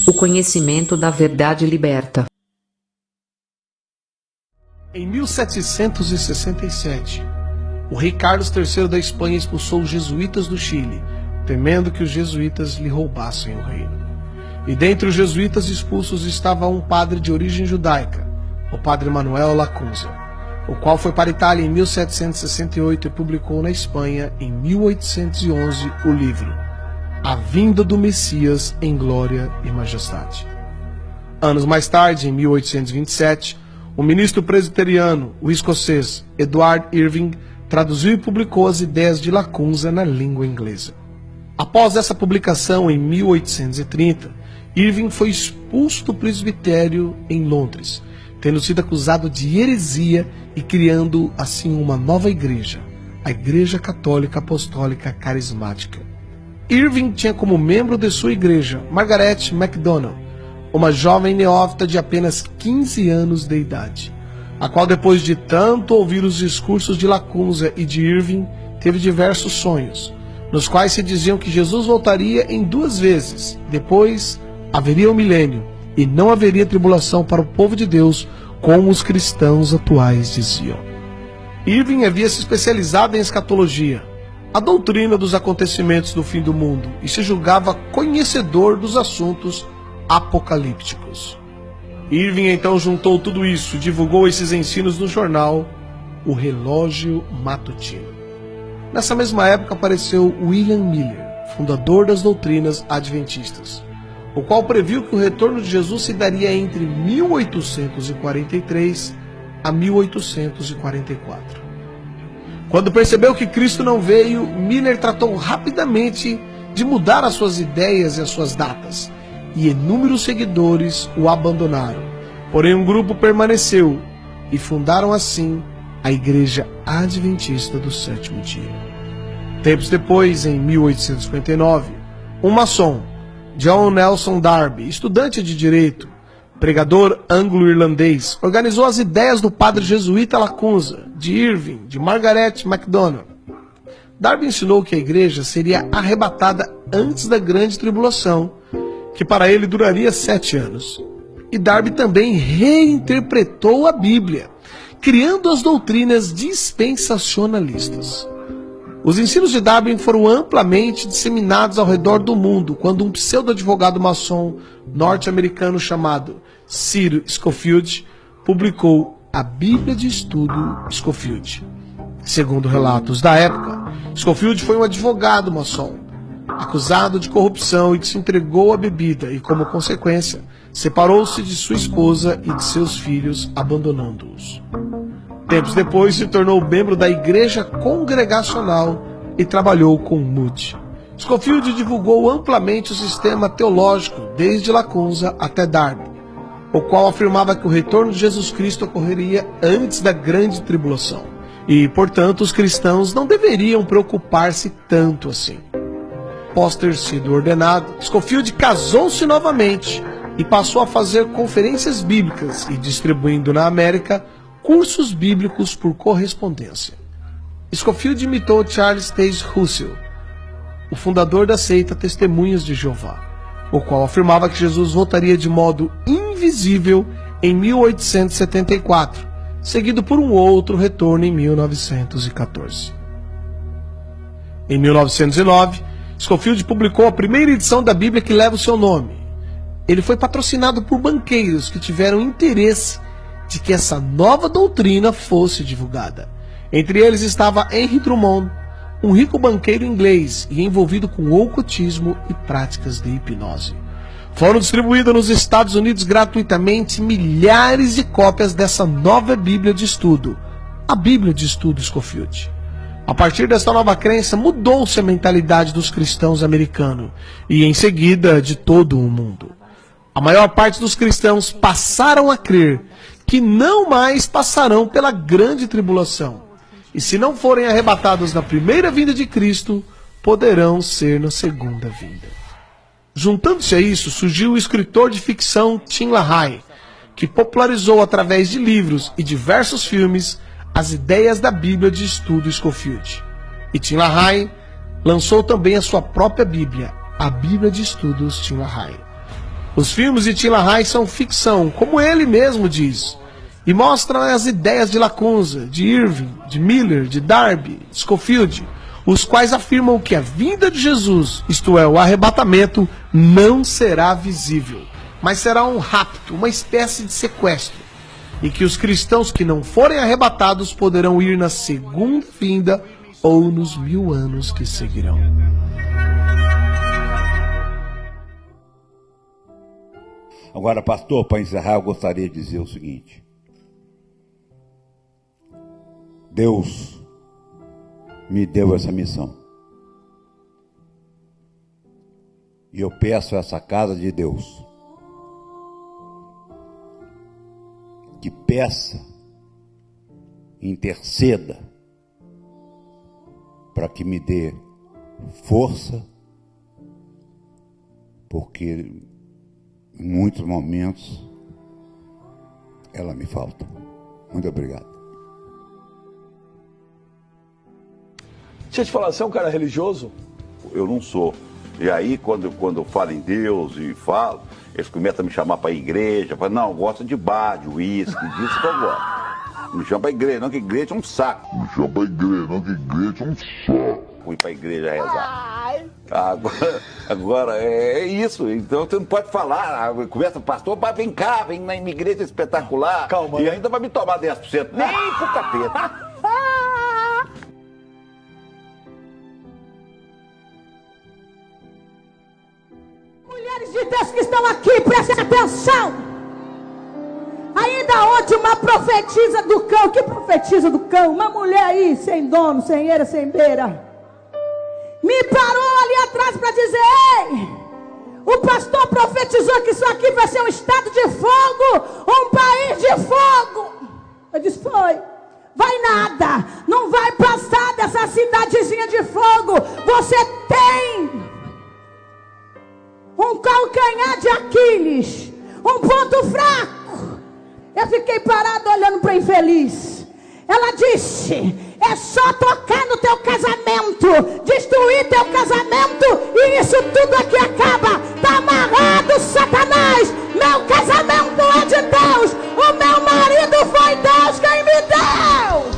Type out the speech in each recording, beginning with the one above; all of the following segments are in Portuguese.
O conhecimento da verdade liberta. Em 1767, o rei Carlos III da Espanha expulsou os jesuítas do Chile, temendo que os jesuítas lhe roubassem o reino. E dentre os jesuítas expulsos estava um padre de origem judaica, o padre Manuel Lacunza, o qual foi para a Itália em 1768 e publicou na Espanha, em 1811, o livro A Vinda do Messias em Glória e Majestade. Anos mais tarde, em 1827, o ministro presbiteriano, o escocês Edward Irving, traduziu e publicou as ideias de Lacunza na língua inglesa. Após essa publicação, em 1830, Irving foi expulso do presbitério em Londres, tendo sido acusado de heresia e criando assim uma nova igreja, a Igreja Católica Apostólica Carismática. Irving tinha como membro de sua igreja Margaret MacDonald, uma jovem neófita de apenas 15 anos de idade, a qual, depois de tanto ouvir os discursos de Lacunza e de Irving, teve diversos sonhos, nos quais se diziam que Jesus voltaria em 2 vezes, depois haveria o milênio, e não haveria tribulação para o povo de Deus, como os cristãos atuais diziam. Irving havia se especializado em escatologia, a doutrina dos acontecimentos do fim do mundo, e se julgava conhecedor dos assuntos apocalípticos. Irving então juntou tudo isso e divulgou esses ensinos no jornal O Relógio Matutino. Nessa mesma época apareceu William Miller, fundador das doutrinas adventistas, o qual previu que o retorno de Jesus se daria entre 1843 a 1844. Quando percebeu que Cristo não veio, Miller tratou rapidamente de mudar as suas ideias e as suas datas, e inúmeros seguidores o abandonaram. Porém, um grupo permaneceu e fundaram assim a Igreja Adventista do Sétimo Dia. Tempos depois, em 1859, um maçom, John Nelson Darby, estudante de direito, pregador anglo-irlandês, organizou as ideias do padre jesuíta Lacunza, de Irving, de Margaret MacDonald. Darby ensinou que a igreja seria arrebatada antes da grande tribulação, que para ele duraria 7 anos. E Darby também reinterpretou a Bíblia, criando as doutrinas dispensacionalistas. Os ensinos de Darby foram amplamente disseminados ao redor do mundo quando um pseudo-advogado maçom norte-americano chamado Cyril Scofield publicou a Bíblia de Estudo Scofield. Segundo relatos da época, Scofield foi um advogado maçom, acusado de corrupção e que se entregou à bebida e, como consequência, separou-se de sua esposa e de seus filhos, abandonando-os. Tempos depois, se tornou membro da Igreja Congregacional e trabalhou com Moody. Scofield divulgou amplamente o sistema teológico, desde Lacunza até Darby, o qual afirmava que o retorno de Jesus Cristo ocorreria antes da grande tribulação, e, portanto, os cristãos não deveriam preocupar-se tanto assim. Após ter sido ordenado, Scofield casou-se novamente e passou a fazer conferências bíblicas e distribuindo na América cursos bíblicos por correspondência. Scofield imitou Charles Taze Russell, o fundador da seita Testemunhas de Jeová, o qual afirmava que Jesus voltaria de modo invisível em 1874, seguido por um outro retorno em 1914. Em 1909, Scofield publicou a primeira edição da Bíblia que leva o seu nome. Ele foi patrocinado por banqueiros que tiveram interesse de que essa nova doutrina fosse divulgada. Entre eles estava Henry Drummond, um rico banqueiro inglês e envolvido com ocultismo e práticas de hipnose. Foram distribuídas nos Estados Unidos gratuitamente milhares de cópias dessa nova Bíblia de Estudo, a Bíblia de Estudo Scofield. A partir dessa nova crença, mudou-se a mentalidade dos cristãos americanos e, em seguida, de todo o mundo. A maior parte dos cristãos passaram a crer que não mais passarão pela grande tribulação, e se não forem arrebatados na primeira vinda de Cristo, poderão ser na segunda vinda. Juntando-se a isso, surgiu o escritor de ficção Tim LaHaye, que popularizou através de livros e diversos filmes as ideias da Bíblia de Estudo Scofield. E Tim LaHaye lançou também a sua própria Bíblia, a Bíblia de Estudos Tim LaHaye. Os filmes de Tim LaHaye são ficção, como ele mesmo diz, e mostram as ideias de Lacunza, de Irving, de Miller, de Darby, de Scofield, os quais afirmam que a vinda de Jesus, isto é, o arrebatamento, não será visível, mas será um rapto, uma espécie de sequestro, e que os cristãos que não forem arrebatados poderão ir na segunda vinda ou nos 1000 anos que seguirão. Agora, pastor, para encerrar, eu gostaria de dizer o seguinte. Deus me deu essa missão. E eu peço a essa casa de Deus que peça, interceda, para que me dê força, porque em muitos momentos ela me falta. Muito obrigado. Deixa eu te falar, você é um cara religioso? Eu não sou. E aí, quando eu falo em Deus e falo, eles começam a me chamar para a igreja. Falam, não, eu gosto de bar, de uísque, disso que eu gosto. Me chama para a igreja, não, que igreja é um saco. Me chama para a igreja, não, que igreja é um saco. Fui para a igreja rezar. Agora é isso. Então você não pode falar. Começa, pastor, vem cá, vem na igreja espetacular. Calma. E ainda vai me tomar 10%. Nem pro capeta. Mulheres de Deus que estão aqui, prestem atenção. Ainda ontem uma profetisa do cão. Que profetisa do cão? Uma mulher aí, sem dono, sem eira, sem beira, me parou ali atrás para dizer: ei, o pastor profetizou que isso aqui vai ser um estado de fogo, um país de fogo. Eu disse: foi. Vai nada, não vai passar dessa cidadezinha de fogo. Você tem um calcanhar de Aquiles, um ponto fraco. Eu fiquei parado olhando para a infeliz. Ela disse: é só tocar no teu casamento, destruir teu casamento, e isso tudo aqui acaba. Tá amarrado, Satanás. Meu casamento é de Deus. O meu marido foi Deus quem me deu.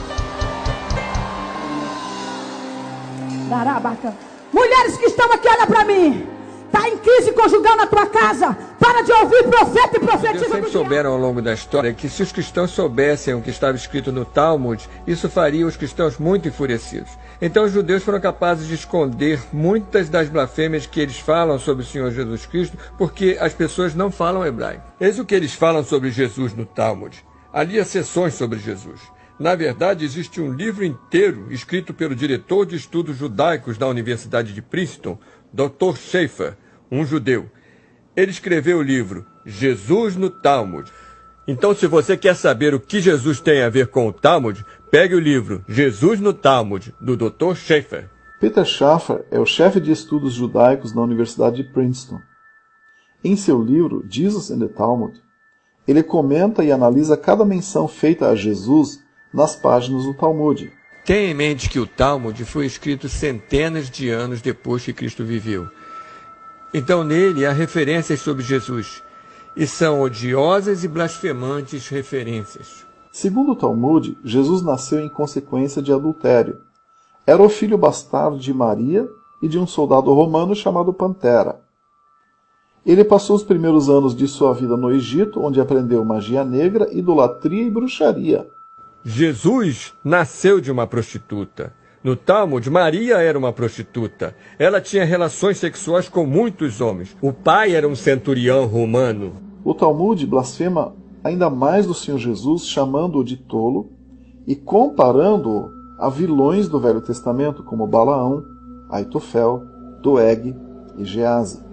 Barabaca. Mulheres que estão aqui, olha para mim. Está em crise conjugal na tua casa. Para de ouvir profeta e profetiza. Eles sempre souberam ao longo da história que se os cristãos soubessem o que estava escrito no Talmud, isso faria os cristãos muito enfurecidos. Então os judeus foram capazes de esconder muitas das blasfêmias que eles falam sobre o Senhor Jesus Cristo, porque as pessoas não falam hebraico. Eis o que eles falam sobre Jesus no Talmud. Ali há seções sobre Jesus. Na verdade, existe um livro inteiro escrito pelo diretor de estudos judaicos da Universidade de Princeton, Dr. Schaeffer, um judeu. Ele escreveu o livro Jesus no Talmud. Então, se você quer saber o que Jesus tem a ver com o Talmud, pegue o livro Jesus no Talmud, do Dr. Schaeffer. Peter Schaeffer é o chefe de estudos judaicos na Universidade de Princeton. Em seu livro Jesus in the Talmud, ele comenta e analisa cada menção feita a Jesus nas páginas do Talmud. Tenha em mente que o Talmud foi escrito centenas de anos depois que Cristo viveu. Então nele há referências sobre Jesus, e são odiosas e blasfemantes referências. Segundo o Talmud, Jesus nasceu em consequência de adultério. Era o filho bastardo de Maria e de um soldado romano chamado Pantera. Ele passou os primeiros anos de sua vida no Egito, onde aprendeu magia negra, idolatria e bruxaria. Jesus nasceu de uma prostituta. No Talmud, Maria era uma prostituta. Ela tinha relações sexuais com muitos homens. O pai era um centurião romano. O Talmud blasfema ainda mais do Senhor Jesus, chamando-o de tolo e comparando-o a vilões do Velho Testamento, como Balaão, Aitofel, Doeg e Geazi.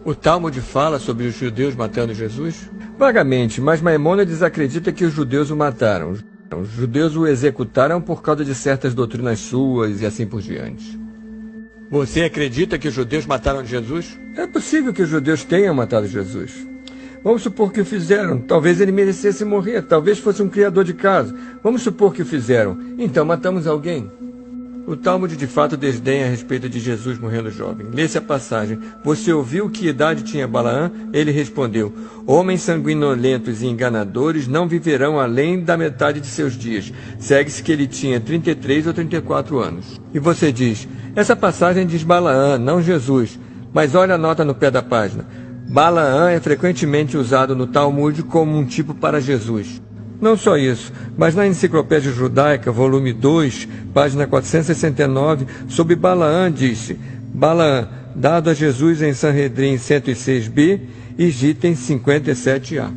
O Talmud fala sobre os judeus matando Jesus? Vagamente, mas Maimônides acredita que os judeus o mataram. Os judeus o executaram por causa de certas doutrinas suas e assim por diante. Você acredita que os judeus mataram Jesus? É possível que os judeus tenham matado Jesus. Vamos supor que o fizeram. Talvez ele merecesse morrer. Talvez fosse um criador de casa. Vamos supor que o fizeram. Então matamos alguém. O Talmud de fato desdenha a respeito de Jesus morrendo jovem. Lê-se a passagem. Você ouviu que idade tinha Balaã? Ele respondeu: homens sanguinolentos e enganadores não viverão além da metade de seus dias. Segue-se que ele tinha 33 ou 34 anos. E você diz: essa passagem diz Balaã, não Jesus. Mas olha a nota no pé da página. Balaã é frequentemente usado no Talmud como um tipo para Jesus. Não só isso, mas na Enciclopédia Judaica, volume 2, página 469, sobre Balaã disse: Balaã, dado a Jesus em Sanhedrin 106b e Gitem 57a.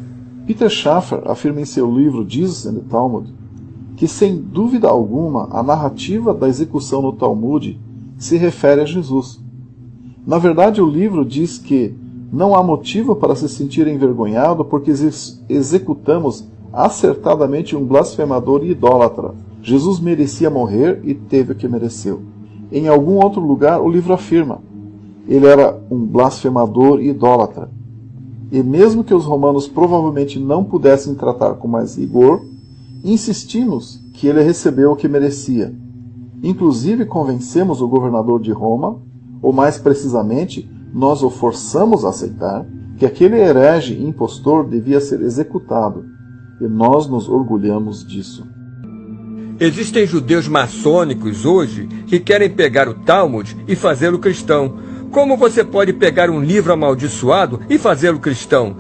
Peter Schaffer afirma em seu livro Jesus and the Talmud que, sem dúvida alguma, a narrativa da execução no Talmud se refere a Jesus. Na verdade, o livro diz que não há motivo para se sentir envergonhado porque executamos acertadamente um blasfemador e idólatra. Jesus merecia morrer e teve o que mereceu. Em algum outro lugar, o livro afirma: ele era um blasfemador e idólatra. E mesmo que os romanos provavelmente não pudessem tratar com mais rigor, insistimos que ele recebeu o que merecia. Inclusive convencemos o governador de Roma, ou mais precisamente, nós o forçamos a aceitar, que aquele herege e impostor devia ser executado. E nós nos orgulhamos disso. Existem judeus maçônicos hoje que querem pegar o Talmud e fazê-lo cristão. Como você pode pegar um livro amaldiçoado e fazê-lo cristão?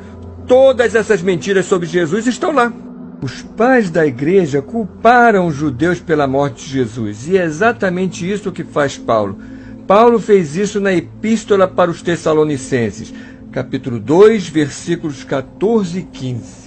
Todas essas mentiras sobre Jesus estão lá. Os pais da igreja culparam os judeus pela morte de Jesus. E é exatamente isso que faz Paulo. Paulo fez isso na Epístola para os Tessalonicenses, capítulo 2, versículos 14 e 15.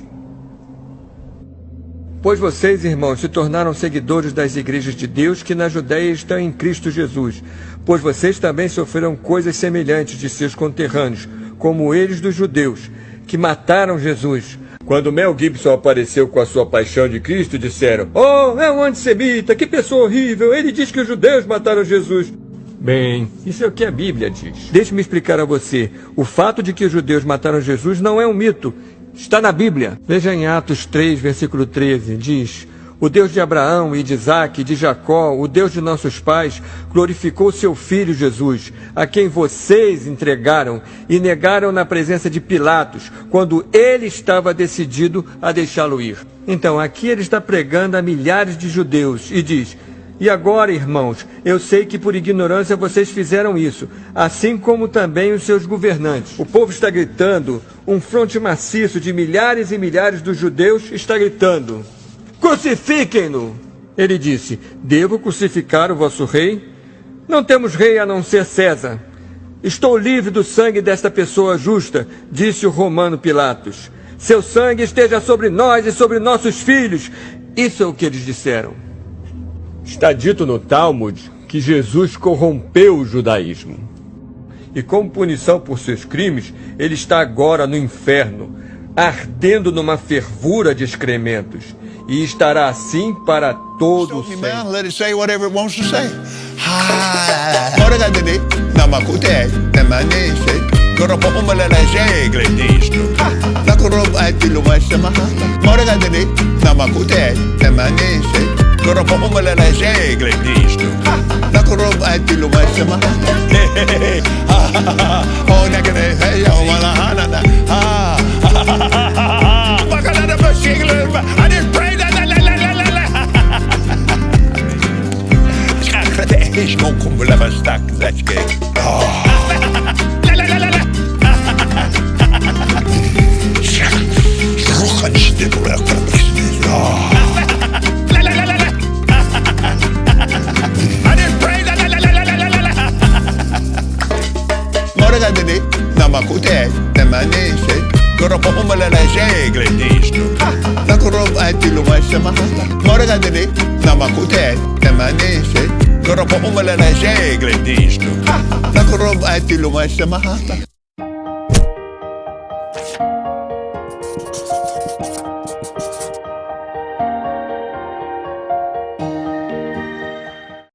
Pois vocês, irmãos, se tornaram seguidores das igrejas de Deus que na Judéia estão em Cristo Jesus. Pois vocês também sofreram coisas semelhantes de seus conterrâneos, como eles dos judeus, que mataram Jesus. Quando Mel Gibson apareceu com a sua paixão de Cristo, disseram: oh, é um antissemita, que pessoa horrível, ele diz que os judeus mataram Jesus. Bem, isso é o que a Bíblia diz. Deixe-me explicar a você. O fato de que os judeus mataram Jesus não é um mito. Está na Bíblia. Veja em Atos 3, versículo 13. Diz: o Deus de Abraão e de Isaque e de Jacó, o Deus de nossos pais, glorificou seu filho Jesus, a quem vocês entregaram e negaram na presença de Pilatos, quando ele estava decidido a deixá-lo ir. Então, aqui ele está pregando a milhares de judeus e diz: e agora, irmãos, eu sei que por ignorância vocês fizeram isso, assim como também os seus governantes. O povo está gritando, um fronte maciço de milhares e milhares dos judeus está gritando: crucifiquem-no! Ele disse: devo crucificar o vosso rei? Não temos rei a não ser César. Estou livre do sangue desta pessoa justa, disse o romano Pilatos. Seu sangue esteja sobre nós e sobre nossos filhos. Isso é o que eles disseram. Está dito no Talmud que Jesus corrompeu o judaísmo. E como punição por seus crimes, ele está agora no inferno, ardendo numa fervura de excrementos. E estará assim para todo sempre. Let it say whatever it wants to say.